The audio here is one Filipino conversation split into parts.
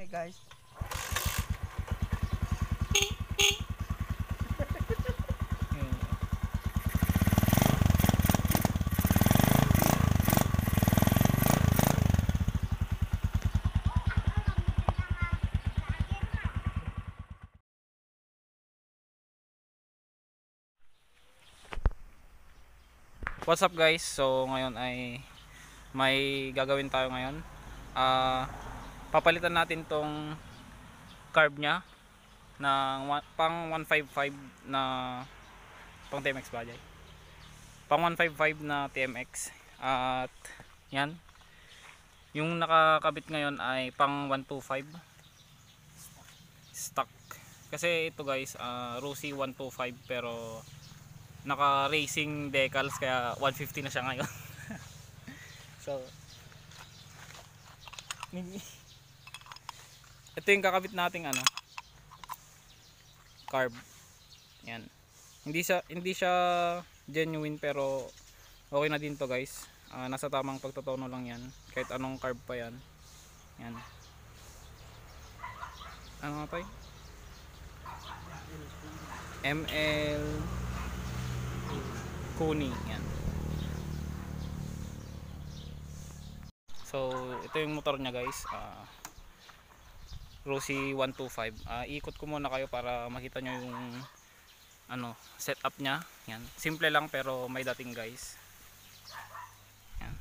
Hi guys. What's up guys? So ngayon ay may gagawin tayo ngayon. Papalitan natin tong carb nya ng pang 155 na pang TMX ba jay? Pang 155 na TMX. At yan. Yung nakakabit ngayon ay pang 125 stock. Kasi ito guys, Rossi 125 pero naka racing decals kaya 150 na siya ngayon. So ito yung kakabit nating carb. Yan. Hindi siya genuine pero okay na din to guys. Nasa tamang pagtotono lang yan. Kahit anong carb pa yan. Yan. Ano nga tayo? ML Kuni. Yan. So ito yung motor niya guys. Rossi 125. Ikot ko muna kayo para makita nyo yung setup nya. Yan. Simple lang pero may dating guys. Yan.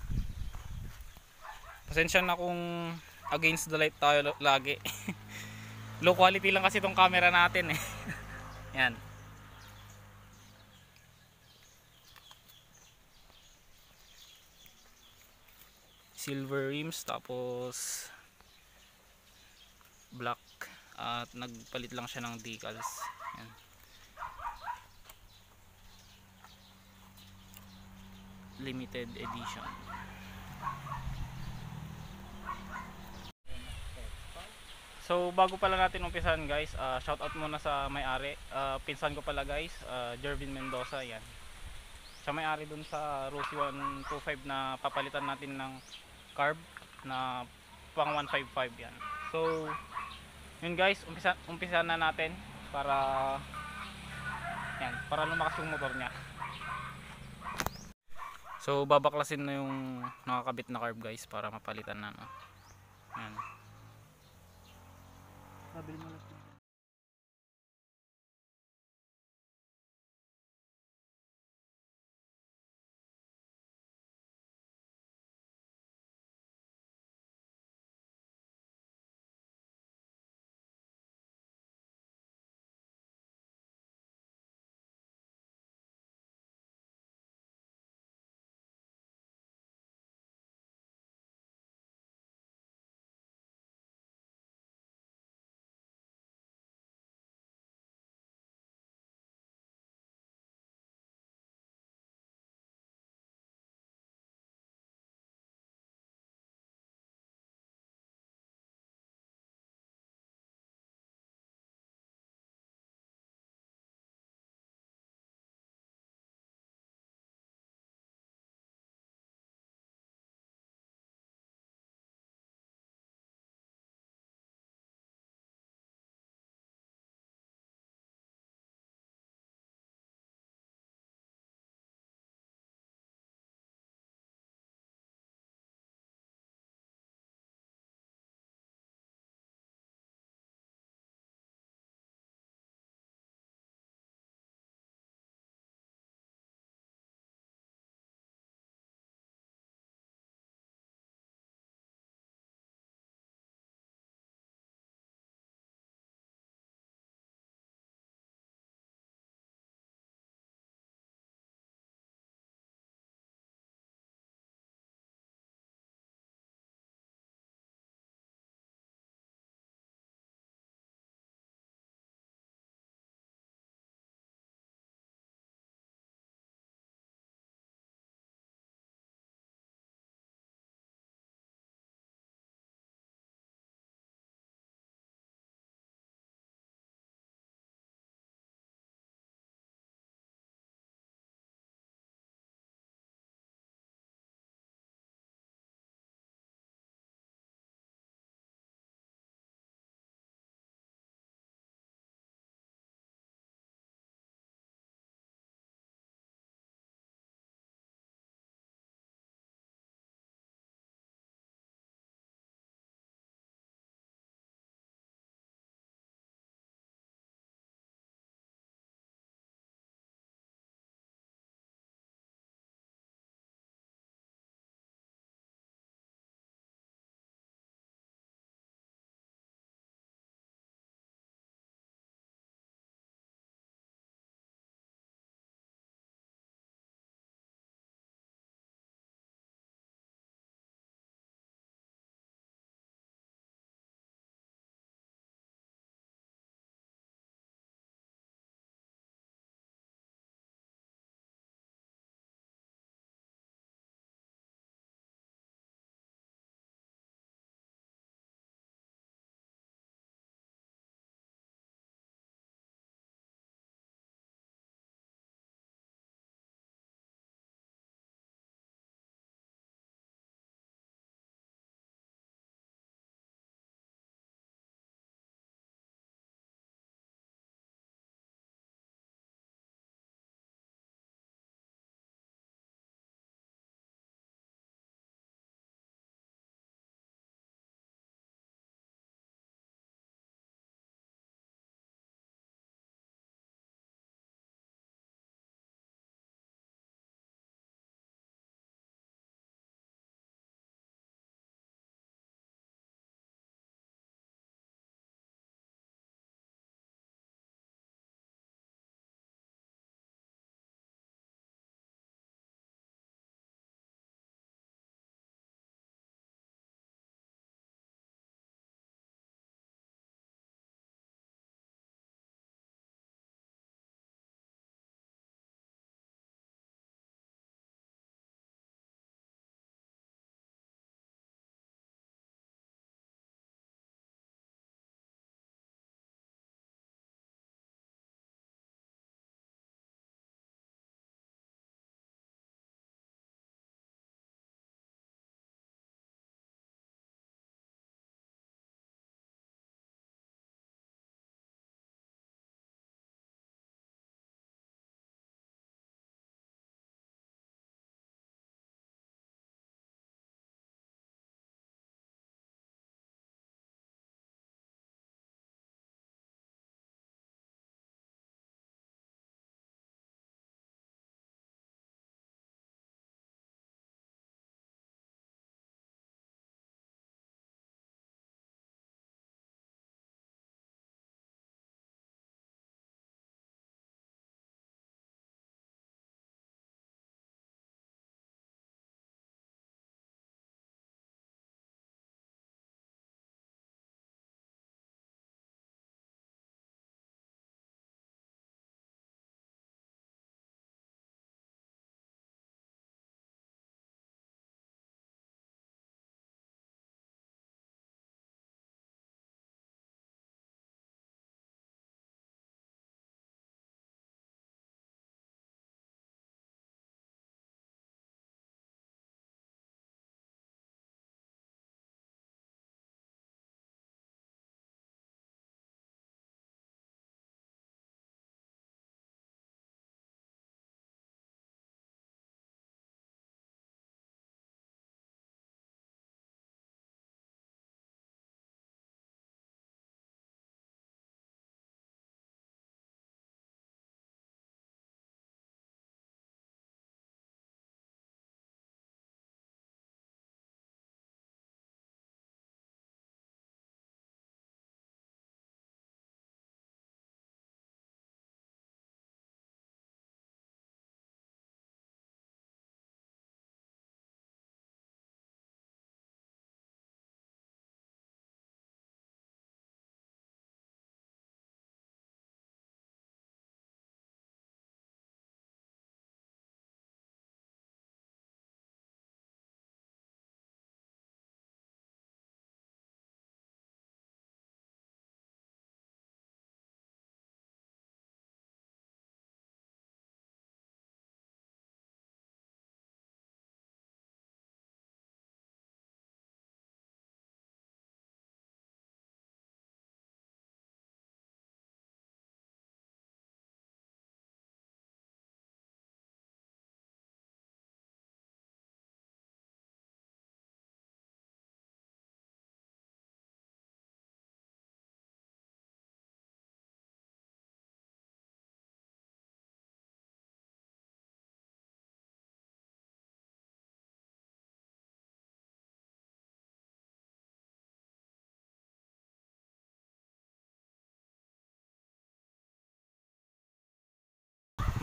Pasensya na kung against the light tayo lagi. Low quality lang kasi itong camera natin eh. Yan. Silver rims tapos black at nagpalit lang siya ng decals. Yan. Limited edition. So bago pala natin umpisan guys, shout out muna sa may-ari. Pinsan ko pala guys, Jervin Mendoza. Yan. Siya may-ari dun sa Rossi 125 na papalitan natin ng carb na pang 155 yan. So yun guys, umpisa na natin para lumakas yung motor niya. So babaklasin na yung nakakabit na carb guys para mapalitan na Yan. Mabili mo lang.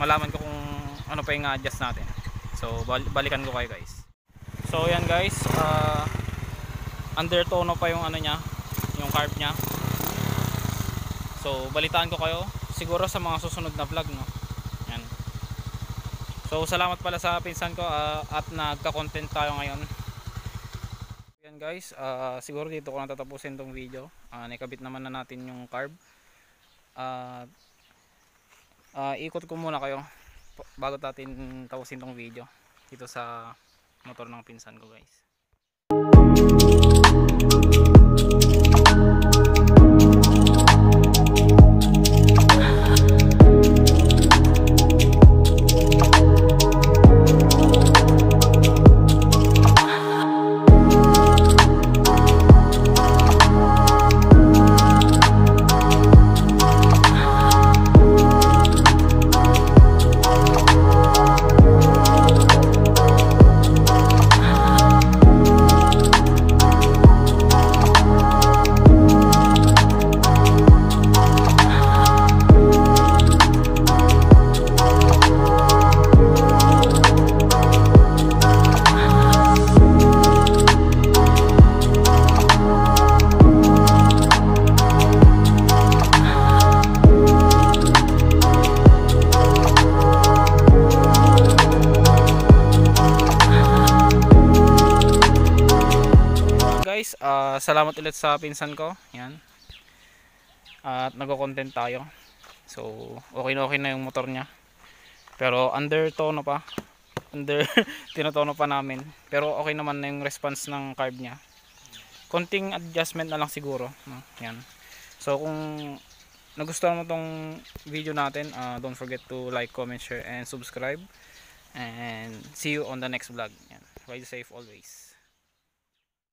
malaman ko kung ano pa yung adjust natin. So balikan ko kayo guys. So yan guys, under tono pa yung ano niya, yung carb niya. So balitaan ko kayo siguro sa mga susunod na vlog, no. Yan. So salamat pala sa pinsan ko at nagka-content tayo ngayon. Yan guys, siguro dito ko na tatapusin tong video. Nakabit naman na natin yung carb. Ikot ko muna kayo bago natin tapusin tong video dito sa motor ng pinsan ko guys. Salamat ulit sa pinsan ko. Yan. At nagko-content tayo. So, okay na yung motor niya. Pero under tono pa. Tinotono pa namin. Pero okay naman na yung response ng carb niya. Konting adjustment na lang siguro, no? Yan. So, kung nagustuhan mo tong video natin, don't forget to like, comment, share, and subscribe. And see you on the next vlog. Yan. Ride safe always.